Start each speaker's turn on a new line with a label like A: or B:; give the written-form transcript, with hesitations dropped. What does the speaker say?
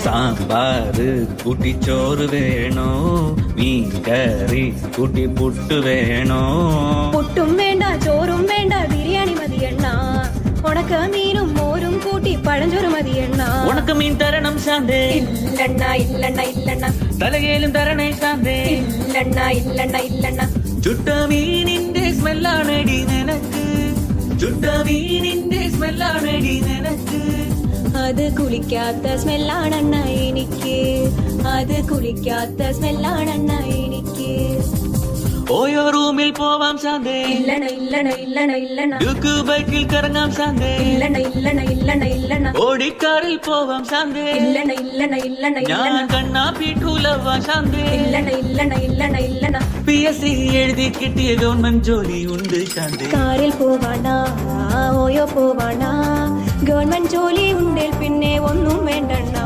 A: സാമ്പാറ് കൂട്ടി ചോറ് വേണോ മീൻ കറി കൂട്ടി പുട്ട് വേണോ
B: പുട്ടും വേണ്ട ചോറും വേണ്ട ബിരിയാണി മതിയെണ്ണ ഉണക്ക മീനും മോരും കൂട്ടി പഴഞ്ചോറ് മതിയെണ്ണ
A: ഉണക്ക മീൻ തരണം ശാന്തേ
B: ഇല്ലണ്ണ ഇല്ലണ്ണ ഇല്ലണ്ണ
A: തലകേലും തരണേ ശാന്തേ
B: ഇല്ലണ്ണ ഇല്ലണ്ണ ഇല്ലണ്ണ
A: ചുട്ട മീനിന്റെ സ്മെല്ലാണടി നിനക്ക് ചുട്ട മീനിന്റെ സ്മെല്ലാണടി നിനക്ക്
B: അത് കുളിക്കാത്ത സ്മെല്ലാണെണ്ണ എനിക്ക് അത് കുളിക്കാത്ത സ്മെല്ലാണെണ്ണ എനിക്ക്
A: ഓയോ റൂമിൽ പോവാം ശാന്തേ
B: ഇല്ലണ ഇല്ലണ ഇല്ലണ ഇല്ലണ
A: ഡ്യൂക്ക് ബൈക്കിൽ കറങ്ങാം ശാന്തേ
B: ഇല്ലണ ഇല്ലണ ഇല്ലണ ഇല്ലണ
A: ഓടിക്കാറിൽ പോവാം ശാന്തേ
B: ഇല്ലണ ഇല്ലണ ഇല്ലണ
A: ഞാൻ
B: ഇല്ലണ
A: കണ്ണാ പീഠൂലവാ ശാന്തേ
B: ഇല്ലണ ഇല്ലണ ഇല്ലണ ഇല്ലണ
A: PSC എഴുതി കിട്ടിയ ഗവൺമെന്റ് ജോലി ഉണ്ട് ശാന്തേ
B: കാറിൽ പോവാണ ഓയോ പോവാണ ഗവൺമെന്റ് ജോലി ഉണ്ടേൽ പിന്നെ ഒന്നും വേണ്ടണ്ണ